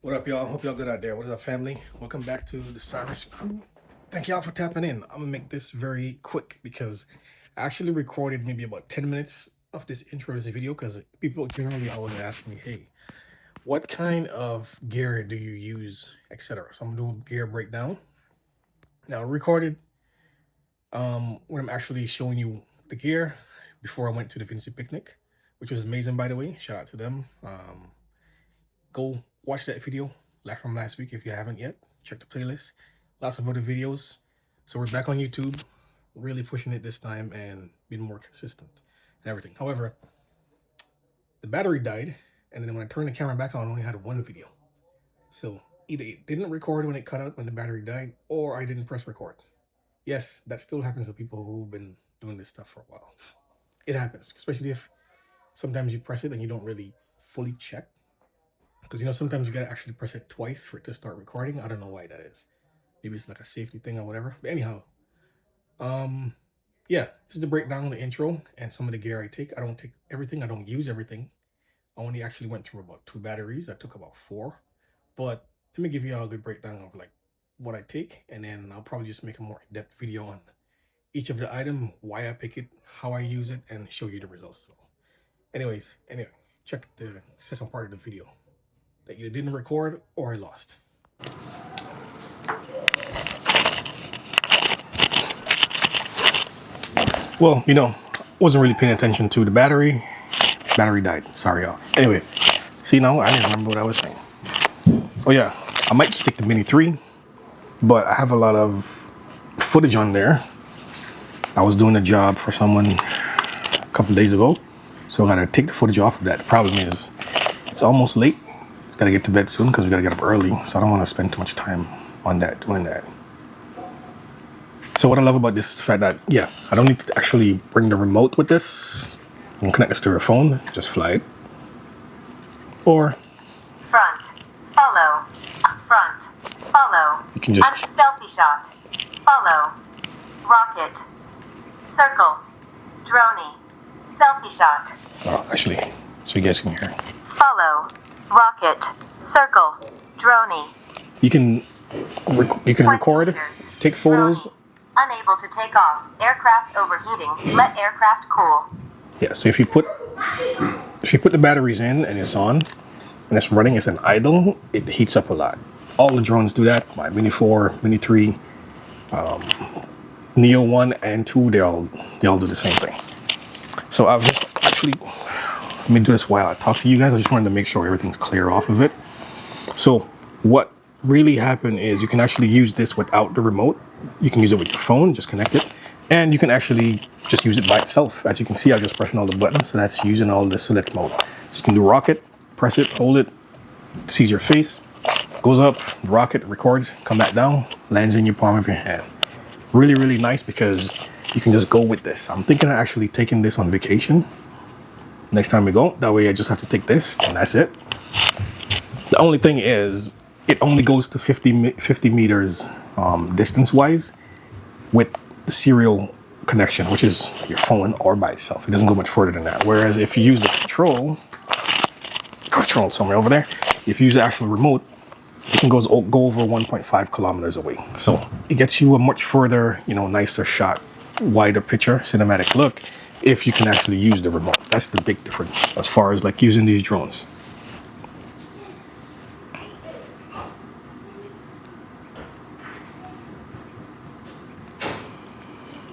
What up, y'all? Hope y'all good out there. What's up, family? Welcome back to the Cyrus Crew. Thank y'all for tapping in. I'm gonna make this very quick because I actually recorded maybe about 10 minutes of this intro to this video because people generally always ask me, hey, what kind of gear do you use, etc. So I'm gonna do a gear breakdown. Now, I recorded when I'm actually showing you the gear before I went to the Vinci picnic, which was amazing, by the way. Shout out to them. Go watch that video like from last week if you haven't yet. Check the playlist. Lots of other videos. So we're back on YouTube, really pushing it this time and being more consistent and everything. However, the battery died, and then when I turned the camera back on, I only had one video. So either it didn't record when it cut out when the battery died, or I didn't press record. Yes, that still happens to people who've been doing this stuff for a while. It happens, especially if sometimes you press it and you don't really fully check. Because sometimes you gotta actually press it twice for it to start recording. I don't know why that is. Maybe it's like a safety thing or whatever. But anyhow, yeah, this is the breakdown, the intro, and some of the gear I take. I don't take everything. I don't use everything. I only actually went through about 2 batteries. I took about 4. But let me give you all a good breakdown of like what I take, and then I'll probably just make a more in-depth video on each of the item, why I pick it, how I use it, and show you the results. So, anyway, check the second part of the video that you didn't record or I lost. Well, wasn't really paying attention to the battery. Battery died. Sorry, y'all. Anyway, see now, I didn't remember what I was saying. Oh yeah, I might just take the Mini 3, but I have a lot of footage on there. I was doing a job for someone a couple days ago, so I gotta take the footage off of that. The problem is, it's almost late. Gotta get to bed soon because we gotta get up early, so I don't want to spend too much time on that, doing that. So what I love about this is the fact that, yeah, I don't need to actually bring the remote with this. You can connect this to your phone, just fly it. Or front, follow, front, follow. You can just selfie shot, follow, rocket, circle, droney, selfie shot. Actually, so you guys can hear. Follow, rocket, circle, droney. You can record, take photos. Droney. Unable to take off. Aircraft overheating. Let aircraft cool. Yeah, so if you put the batteries in and it's on and it's running, it's an idle, it heats up a lot. All the drones do that. My Mini 4, Mini 3, Neo 1 and 2, they all do the same thing. So I've just actually, let me do this while I talk to you guys. I just wanted to make sure everything's clear off of it. So what really happened is you can actually use this without the remote. You can use it with your phone, just connect it. And you can actually just use it by itself. As you can see, I'm just pressing all the buttons. So that's using all the select mode. So you can do rocket, press it, hold it, sees your face, goes up, rocket, records, come back down, lands in your palm of your hand. Really, really nice because you can just go with this. I'm thinking of actually taking this on vacation next time we go. That way I just have to take this and that's it. The only thing is it only goes to 50 meters distance wise with the serial connection, which is your phone or by itself. It doesn't go much further than that. Whereas if you use the control somewhere over there, if you use the actual remote, it can go over 1.5 kilometers away. So it gets you a much further, nicer shot, wider picture, cinematic look if you can actually use the remote. That's the big difference as far as like using these drones.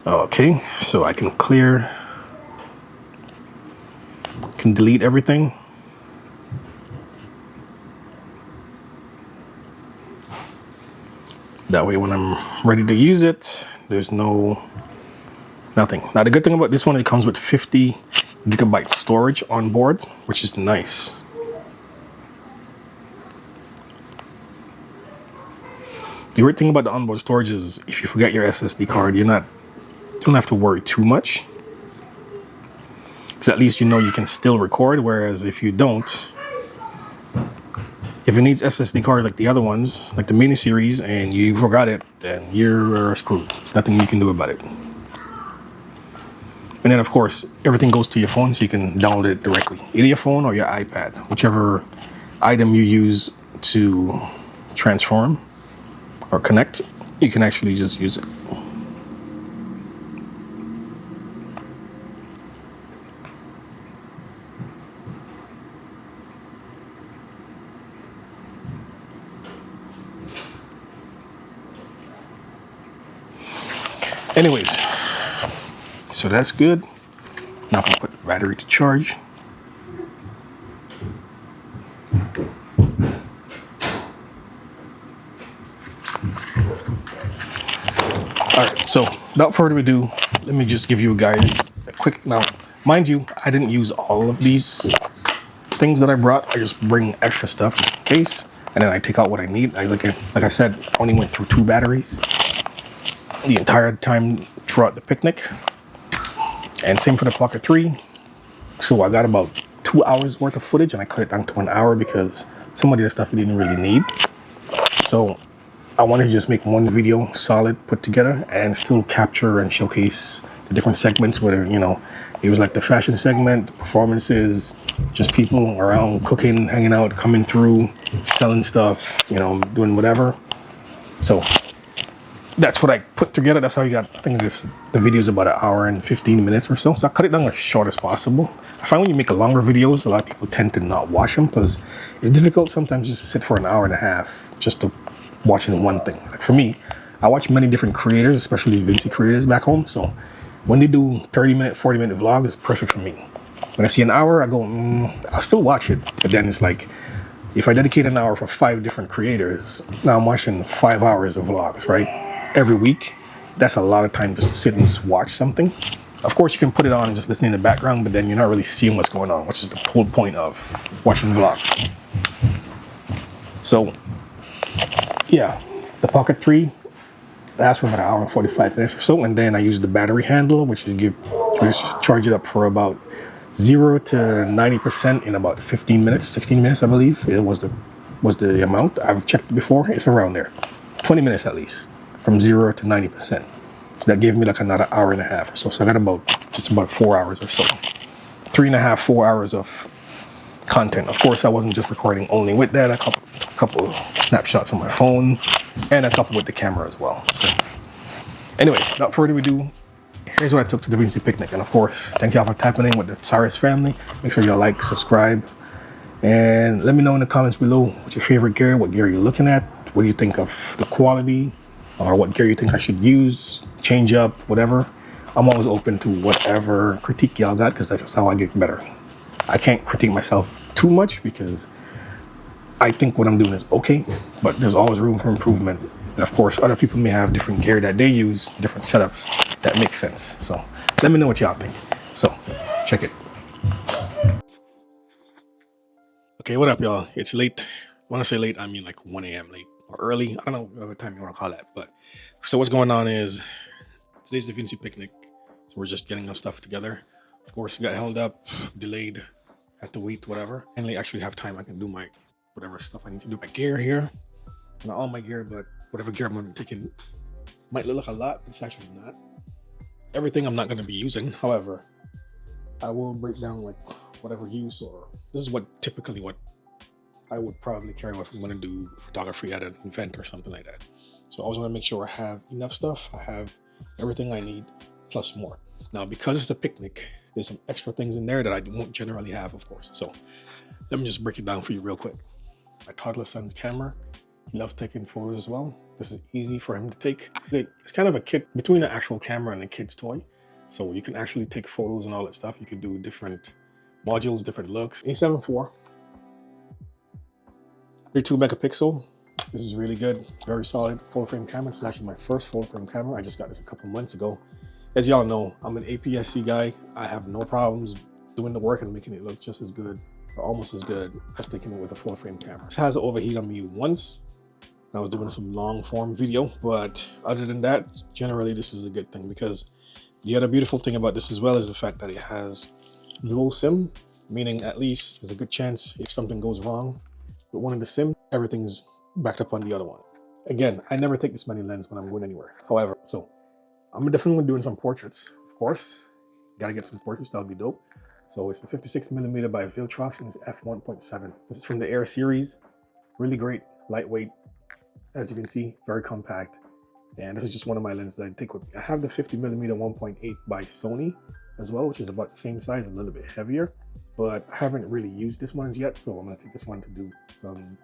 Okay, so I can delete everything. That way when I'm ready to use it, there's nothing. Now the good thing about this one, it comes with 50 gigabyte storage on board, which is nice. The great thing about the onboard storage is if you forget your SSD card, you don't have to worry too much. Because at least you can still record, whereas if you don't, if it needs SSD card like the other ones, like the mini series, and you forgot it, then you're screwed. There's nothing you can do about it. And then of course, everything goes to your phone, so you can download it directly, either your phone or your iPad, whichever item you use to transform or connect, you can actually just use it. Anyways, so that's good. Now I'm gonna put the battery to charge. Alright, so without further ado, let me just give you guys a quick, now mind you, I didn't use all of these things that I brought. I just bring extra stuff just in case, and then I take out what I need. Like I said, I only went through 2 batteries the entire time throughout the picnic, and same for the Pocket 3. So I got about 2 hours worth of footage, and I cut it down to 1 hour because some of the stuff we didn't really need. So I wanted to just make one video solid put together and still capture and showcase the different segments, whether, you know, it was like the fashion segment, the performances, just people around cooking, hanging out, coming through, selling stuff, you know, doing whatever. So that's what I put together. That's how you got, I think the video is about 1 hour and 15 minutes or so. So I cut it down as short as possible. I find when you make longer videos, a lot of people tend to not watch them because it's difficult sometimes just to sit for 1.5 hours just to watching one thing. Like for me, I watch many different creators, especially Vinci creators back home. So when they do 30-minute, 40-minute vlogs, it's perfect for me. When I see 1 hour, I go, I'll still watch it. But then it's like, if I dedicate 1 hour for 5 different creators, now I'm watching 5 hours of vlogs, right? Every week. That's a lot of time just to sit and just watch something. Of course, you can put it on and just listen in the background, but then you're not really seeing what's going on, which is the whole point of watching vlogs. So, yeah, the Pocket 3 lasts for about 1 hour and 45 minutes or so, and then I use the battery handle, which charge it up for about 0 to 90% in about 15 minutes, 16 minutes, I believe. It was the amount. I've checked before. It's around there, 20 minutes at least, from 0 to 90%. So that gave me like another 1.5 hours or so. So I got just about 4 hours or so, 3.5, 4 hours of content. Of course, I wasn't just recording only with that. A couple snapshots on my phone, and a couple with the camera as well. So, anyways, without further ado, here's what I took to the Vinci picnic. And of course, thank y'all for tapping in with the Cyrus family. Make sure y'all like, subscribe, and let me know in the comments below what's your favorite gear, what gear you're looking at, what do you think of the quality, or what gear you think I should use, change up, whatever. I'm always open to whatever critique y'all got, because that's just how I get better. I can't critique myself too much because I think what I'm doing is okay, but there's always room for improvement. And of course, other people may have different gear that they use, different setups that make sense. So let me know what y'all think. So check it. Okay, what up, y'all? It's late. When I say late, I mean like 1 a.m. late or early. I don't know whatever time you want to call that. But so what's going on is today's the Vinci picnic. So we're just getting our stuff together. Of course, we got held up, delayed, had to wait, whatever. And I actually have time. I can do my whatever stuff I need to do. My gear here, not all my gear, but whatever gear I'm going to be taking might look like a lot. It's actually not. Everything I'm not going to be using. However, I will break down like whatever use, or this is what I would probably carry if I'm going to do photography at an event or something like that. So I always want to make sure I have enough stuff. I have everything I need plus more. Now, because it's a picnic, there's some extra things in there that I won't generally have, of course. So let me just break it down for you real quick. My toddler son's camera. He loves taking photos as well. This is easy for him to take. It's kind of a kit between an actual camera and a kid's toy. So you can actually take photos and all that stuff. You can do different modules, different looks. A7 IV, 32 megapixel. This is really good, very solid full frame camera. It's actually my first full frame camera. I just got this a couple months ago. As y'all know, I'm an APS-C guy. I have no problems doing the work and making it look just as good or almost as good as taking it with a full frame camera. This has overheat on me once. I was doing some long form video, but other than that, generally this is a good thing, because the other beautiful thing about this as well is the fact that it has dual SIM, meaning at least there's a good chance if something goes wrong with one of the SIM, everything's backed up on the other one. Again, I never take this many lenses when I'm going anywhere. However, so I'm definitely doing some portraits, of course. Gotta get some portraits, that'll be dope. So it's the 56mm by Viltrox and it's f1.7. This is from the Air series. Really great, lightweight, as you can see, very compact. And this is just one of my lenses I take with me. I have the 50mm 1.8 by Sony as well, which is about the same size, a little bit heavier, but I haven't really used this one yet, so I'm gonna take this one to do some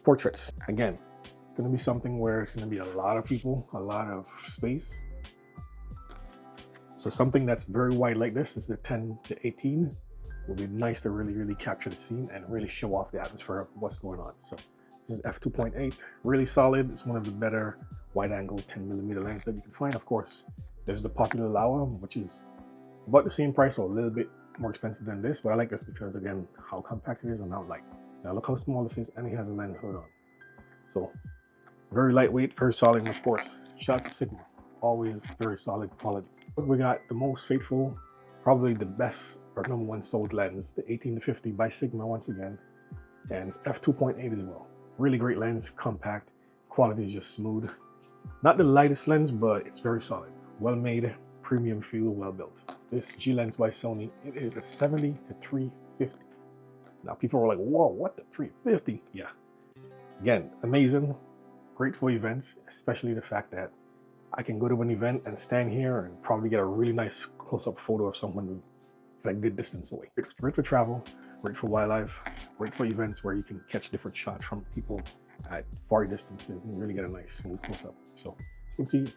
portraits. Again, it's gonna be something where it's gonna be a lot of people, a lot of space. So something that's very wide like this is a 10 to 18 will be nice to really capture the scene and really show off the atmosphere of what's going on. So this is f2.8, really solid. It's one of the better wide angle 10mm lens that you can find. Of course, there's the popular Laowa, which is about the same price or a little bit more expensive than this, but I like this because, again, how compact it is and how light. Now look how small this is, and it has a lens hood on. So very lightweight, very solid, and of course, shout out to Sigma, always very solid quality. We got the most faithful, probably the best or #1 sold lens, the 18-50 by Sigma once again, and it's f2.8 as well. Really great lens, compact, quality is just smooth. Not the lightest lens, but it's very solid. Well made, premium feel, well built. This G lens by Sony, it is a 70-350. Now people are like, whoa, what, the 350? Yeah. Again, amazing, great for events, especially the fact that I can go to an event and stand here and probably get a really nice close-up photo of someone at a good distance away. Great for travel, great for wildlife, great for events where you can catch different shots from people at far distances and really get a nice smooth close-up. So you can see,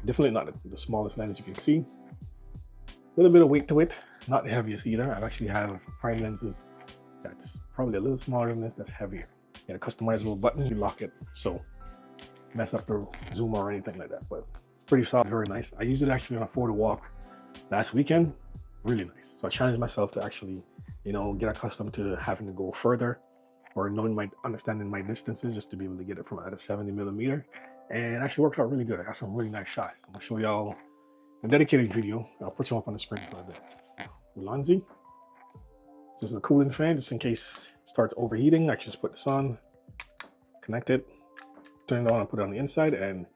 definitely not the smallest lens you can see. A little bit of weight to it, not the heaviest either. I actually have prime lenses that's probably a little smaller than this, that's heavier. You got a customizable button, you lock it, so mess up the zoom or anything like that, but it's pretty solid, very nice. I used it actually on a photo walk last weekend, really nice. So I challenged myself to actually, you know, get accustomed to having to go further or understanding my distances just to be able to get it from at a 70mm, and it actually worked out really good. I got some really nice shots. I'm gonna show y'all a dedicated video. I'll put some up on the screen for a bit. Ulanzi. This is a cooling fan just in case it starts overheating. I can just put this on, connect it, turn it on and put it on the inside, and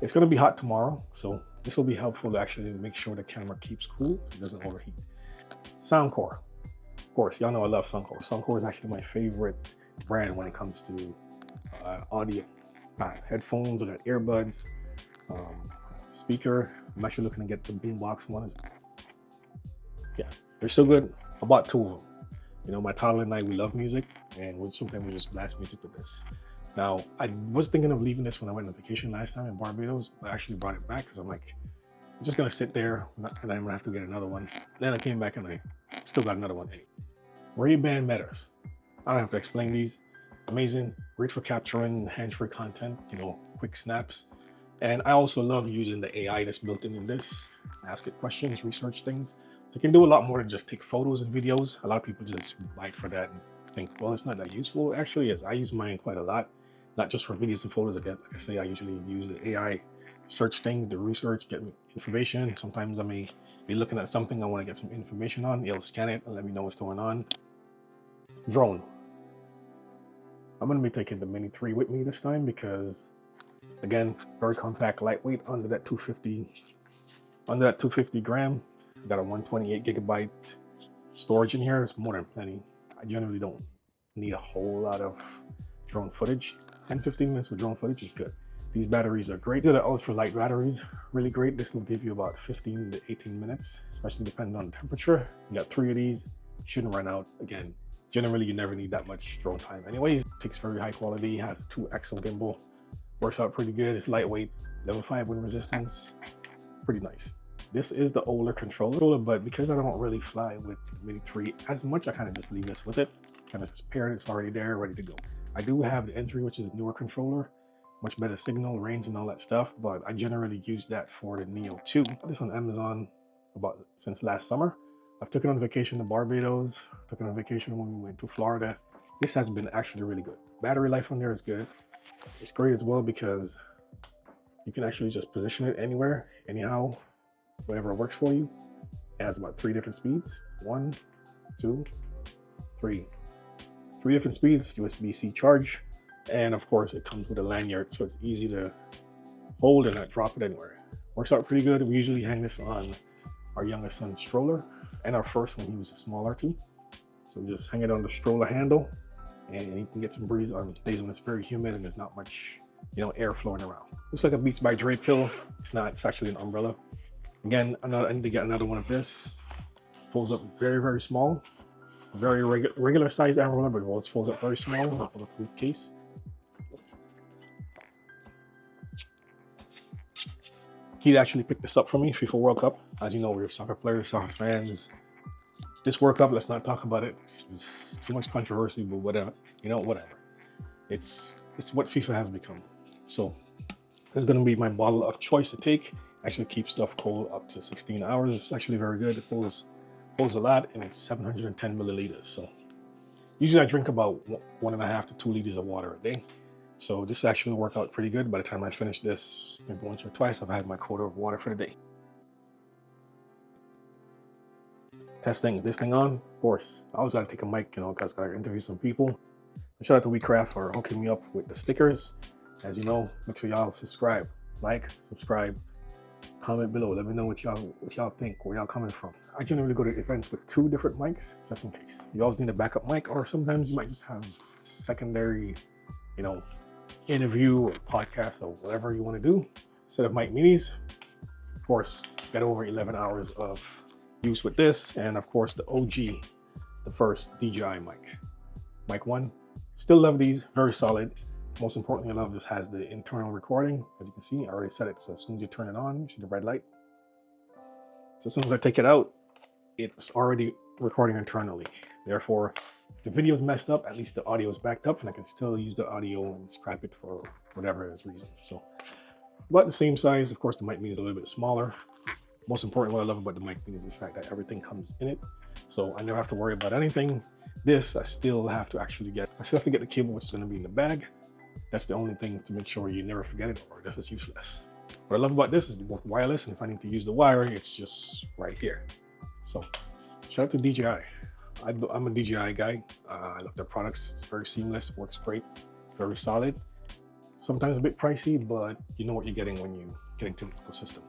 it's going to be hot tomorrow, so this will be helpful to actually make sure the camera keeps cool, it doesn't overheat. Soundcore, of course, y'all know I love Soundcore. Soundcore is actually my favorite brand when it comes to audio. Headphones, I got earbuds, speaker. I'm actually looking to get the boombox one. Yeah, they're so good. I bought 2 of them. You know, my toddler and I, we love music, and sometimes we just blast music with this. Now, I was thinking of leaving this when I went on vacation last time in Barbados, but I actually brought it back because I'm like, I'm just gonna sit there and I'm gonna have to get another one. Then I came back and I still got another one. Ray-Ban Metas. I don't have to explain these. Amazing, great for capturing hands-free content, you know, quick snaps. And I also love using the AI that's built in this. Ask it questions, research things. So it can do a lot more than just take photos and videos. A lot of people just bite for that and think, well, it's not that useful. It actually is. I use mine quite a lot. Not just for videos and photos. Again, like I say, I usually use the AI, search things, the research, get me information. Sometimes I may be looking at something I want to get some information on. It'll scan it and let me know what's going on. Drone. I'm going to be taking the Mini 3 with me this time because, again, very compact, lightweight, under that 250 gram. Got a 128GB storage in here. It's more than plenty. I generally don't need a whole lot of drone footage. 10-15 minutes with drone footage is good. These batteries are great. They're the ultra light batteries, really great. This will give you about 15 to 18 minutes, especially depending on the temperature. You got 3 of these, shouldn't run out. Again, generally you never need that much drone time anyways. Takes very high quality, has 2 axle gimbal, works out pretty good. It's lightweight, level 5 wind resistance, pretty nice. This is the older controller, but because I don't really fly with the Mini 3 as much, I kind of just leave this with it. Kind of just pair it, it's already there, ready to go. I do have the N3, which is a newer controller, much better signal, range, and all that stuff, but I generally use that for the Neo 2. Got this on Amazon since last summer. I've taken on vacation to Barbados, took it on vacation when we went to Florida. This has been actually really good. Battery life on there is good. It's great as well because you can actually just position it anywhere, anyhow, whatever works for you. It has about 3 different speeds. 1, 2, 3. 3 different speeds, USB-C charge, and of course it comes with a lanyard, so it's easy to hold and not drop it anywhere. Works out pretty good. We usually hang this on our youngest son's stroller and our first when he was a small RT. So just hang it on the stroller handle, and you can get some breeze on days when it's very humid and there's not much, you know, air flowing around. Looks like a Beats by Dre pill. It's not, it's actually an umbrella. Again, I need to get another one of this. Folds up very, very small. Very regular size umbrella, but it folds up very small. Bulletproof case. He actually picked this up for me FIFA World Cup. As you know, we're soccer players, soccer fans. This World Cup, let's not talk about it. It's too much controversy, but whatever. You know, whatever. It's what FIFA has become. So this is going to be my bottle of choice to take. Actually keeps stuff cold up to 16 hours. It's actually very good. It holds a lot, and it's 710 milliliters. So usually I drink about 1.5 to 2 liters of water a day. So this actually worked out pretty good. By the time I finish this, maybe once or twice, I've had my quota of water for the day. Testing this thing on, of course. I always gotta take a mic, you know, because I gotta interview some people. Shout out to WeCraft for hooking me up with the stickers. As you know, make sure y'all subscribe, like, subscribe, comment below. Let me know what y'all think, where y'all coming from. I generally go to events with 2 different mics, just in case. You always need a backup mic, or sometimes you might just have secondary, you know, interview or podcast or whatever you want to do. Set of mic minis. Of course, got over 11 hours of use with this, and of course the OG, the first DJI mic 1. Still love these, very solid. Most importantly, I love this has the internal recording. As you can see, I already set it, so as soon as you turn it on, you see the red light. So as soon as I take it out, it's already recording internally. Therefore, if the video is messed up, at least the audio is backed up, and I can still use the audio and scrap it for whatever is reason. So about the same size. Of course, the mic mini is a little bit smaller. Most important, what I love about the mic mini is the fact that everything comes in it. So I never have to worry about anything. This, I still have to get the cable, which is going to be in the bag. That's the only thing to make sure you never forget it, or this is useless. What I love about this is both wireless, and if I need to use the wire, it's just right here. So shout out to DJI. I'm a DJI guy. I love their products. It's very seamless, works great, very solid. Sometimes a bit pricey, but you know what you're getting when you get into the ecosystem.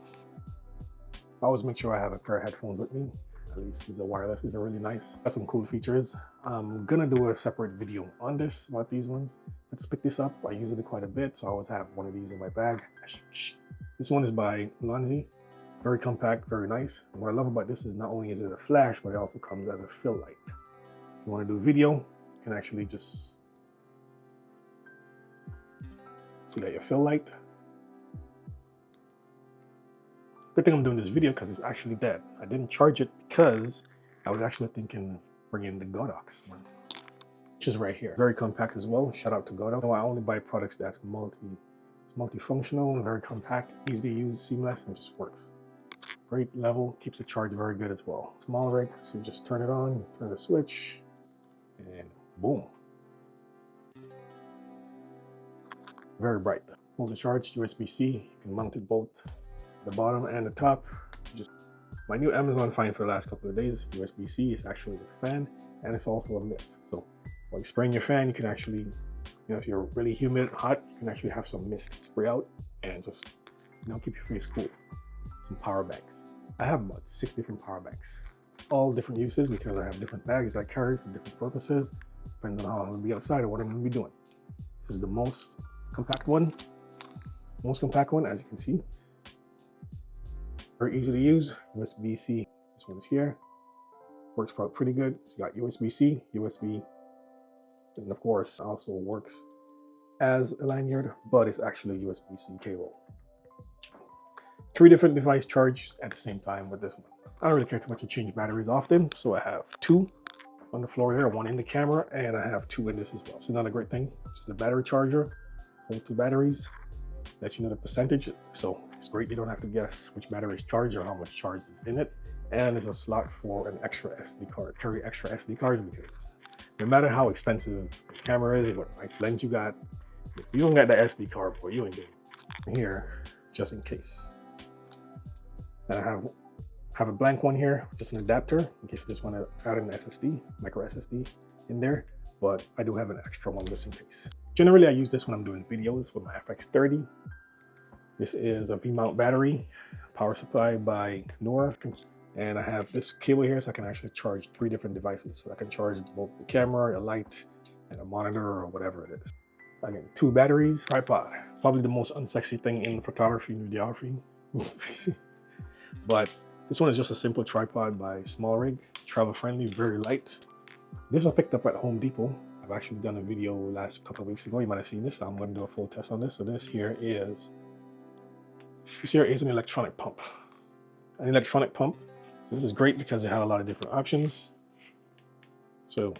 I always make sure I have a pair of headphones with me. At least these are wireless. These are really nice. Got some cool features. I'm gonna do a separate video on this, about these ones. Let's pick this up. I use it quite a bit, so I always have one of these in my bag. This one is by Lanzi. Very compact, very nice. And what I love about this is not only is it a flash, but it also comes as a fill light. So if you want to do a video, you can actually just see that your fill light. Good thing I'm doing this video because it's actually dead. I didn't charge it because I was actually thinking of bringing the Godox one, which is right here. Very compact as well. Shout out to Godox. I only buy products that's multifunctional and very compact, easy to use, seamless, and just works. Great level, keeps the charge very good as well. SmallRig, so you just turn it on, turn the switch, and boom. Very bright. Multi-charge, USB-C. You can mount it both the bottom and the top. My new Amazon find for the last couple of days, USB-C is actually the fan, and it's also a mist. So while you're spraying your fan, you can actually, you know, if you're really humid, hot, you can actually have some mist spray out and just, you know, keep your face cool. Some power banks. I have about 6 different power banks, all different uses because I have different bags I carry for different purposes. Depends on how I'm gonna be outside or what I'm gonna be doing. This is the most compact one. As you can see. Very easy to use. USB-C. This one is here. Works pretty good. So you got USB-C, USB, and of course also works as a lanyard, but it's actually a USB-C cable. 3 different device charged at the same time with this one. I don't really care too much to change batteries often, so I have 2 on the floor here, 1 in the camera, and I have 2 in this as well. So another great thing, just a battery charger, hold 2 batteries, lets you know the percentage. So it's great, you don't have to guess which battery is charged or how much charge is in it. And there's a slot for an extra SD card. Carry extra SD cards because no matter how expensive your camera is, what nice lens you got, if you don't got the SD card, boy, you ain't doing it. Here, just in case. And I have a blank one here, just an adapter in case you just want to add an SSD, micro SSD in there. But I do have an extra one just in case. Generally, I use this when I'm doing videos with my FX30. This is a V-mount battery, power supply by Nora. And I have this cable here so I can actually charge 3 different devices. So I can charge both the camera, a light, and a monitor or whatever it is. Again, 2 batteries, tripod. Probably the most unsexy thing in photography and videography. But this one is just a simple tripod by SmallRig, travel friendly, very light. This I picked up at Home Depot. I've actually done a video last couple of weeks ago. You might have seen this. I'm going to do a full test on this. So this here is an electronic pump. An electronic pump. This is great because it had a lot of different options. So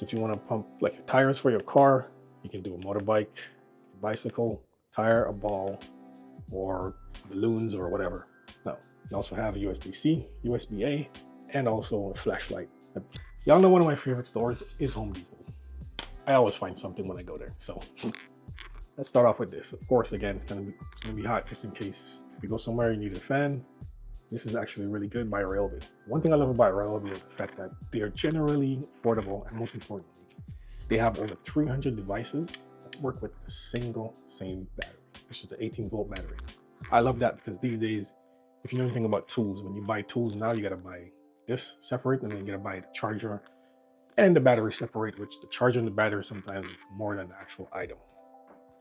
if you want to pump like your tires for your car, you can do a motorbike, a bicycle, tire, a ball, or balloons or whatever. Now, you also have a USB-C, USB-A, and also a flashlight. Y'all know one of my favorite stores is Home Depot. I always find something when I go there. So let's start off with this. Of course, again, it's gonna be hot just in case if you go somewhere you need a fan. This is actually really good by Ryobi. One thing I love about Ryobi is the fact that they are generally affordable, and most importantly, they have over 300 devices that work with the same battery, which is the 18-volt battery. I love that because these days, if you know anything about tools, when you buy tools now, you gotta buy this separate, and then you gotta buy the charger and the battery separate, which the charger and the battery sometimes is more than the actual item.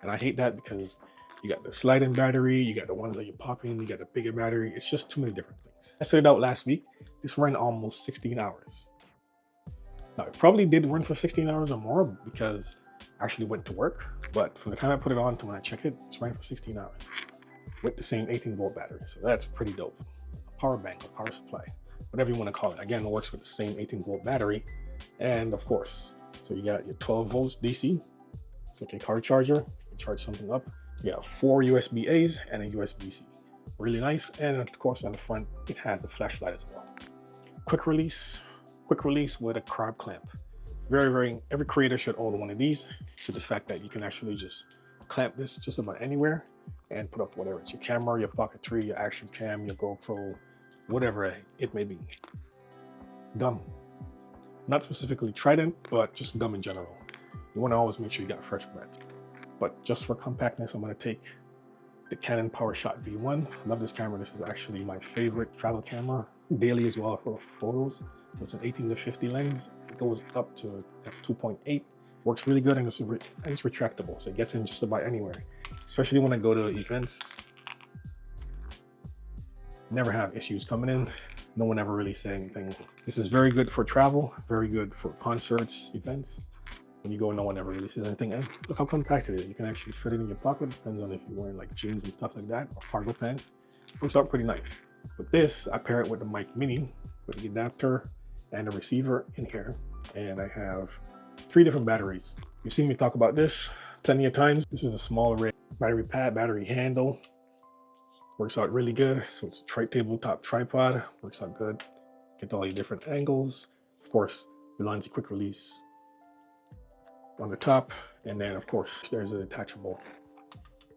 And I hate that because you got the slide-in battery, you got the ones that you pop in, you got the bigger battery. It's just too many different things. I set it out last week. This ran almost 16 hours. Now, it probably did run for 16 hours or more because I actually went to work. But from the time I put it on to when I check it, it's running for 16 hours with the same 18-volt battery. So that's pretty dope. A power bank, a power supply, whatever you want to call it. Again, it works with the same 18-volt battery. And of course, so you got your 12 volts DC. It's like a car charger. You can charge something up. You got 4 USB-A's and a USB-C. Really nice. And of course, on the front, it has the flashlight as well. Quick release with a crab clamp. Every creator should own one of these. So the fact that you can actually just clamp this just about anywhere and put up whatever. It's your camera, your Pocket 3, your action cam, your GoPro, whatever it may be. Gum. Not specifically Trident, but just gum in general. You want to always make sure you got fresh breath. But just for compactness, I'm going to take the Canon PowerShot V1. I love this camera. This is actually my favorite travel camera, daily as well for photos. So it's an 18-50 lens. It goes up to f2.8. Works really good, and it's retractable, so it gets in just about anywhere. Especially when I go to events. Never have issues coming in. No one ever really said anything. This is very good for travel, very good for concerts, events. When you go, no one ever really says anything. And look how compact it is. You can actually fit it in your pocket. Depends on if you're wearing like jeans and stuff like that, or cargo pants. It works out pretty nice. With this, I pair it with the mic mini, with the adapter and a receiver in here. And I have 3 different batteries. You've seen me talk about this plenty of times. This is a SmallRig battery pad, battery handle. Works out really good. So it's a tabletop tripod. Works out good. Get all your different angles. Of course, Ulanzi quick release on the top, and then of course there's a detachable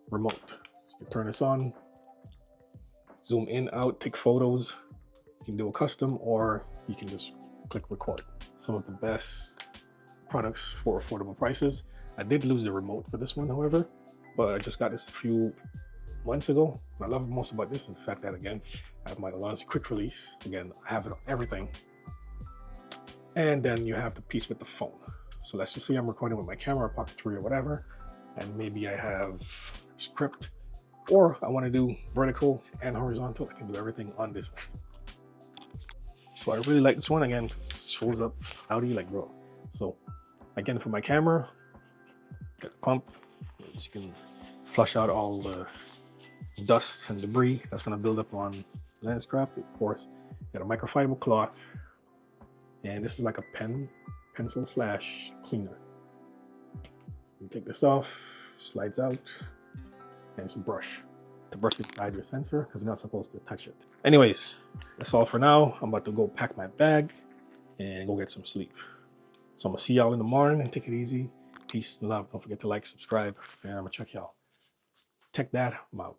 remote. So you turn this on, zoom in, out, take photos. You can do a custom, or you can just click record. Some of the best products for affordable prices. I did lose the remote for this one, however, but I just got this a few months ago. What I love most about this is the fact that, again, I have my Ulanzi quick release. Again, I have it on everything. And then you have the piece with the phone. So let's just say I'm recording with my camera, Pocket 3 or whatever, and maybe I have a script, or I want to do vertical and horizontal. I can do everything on this one. So I really like this one. Again, it shows up outy like bro. So again, for my camera, got the pump. You can flush out all the dust and debris that's going to build up on lens strap. Of course, got a microfiber cloth, and this is like a pencil slash cleaner. You take this off, slides out, and it's a brush to brush inside your sensor because you're not supposed to touch it. Anyways, that's all for now. I'm about to go pack my bag and go get some sleep. So I'm gonna see y'all in the morning, and take it easy. Peace and love. Don't forget to like, subscribe, and I'm gonna check y'all. Tech Dad, I'm out.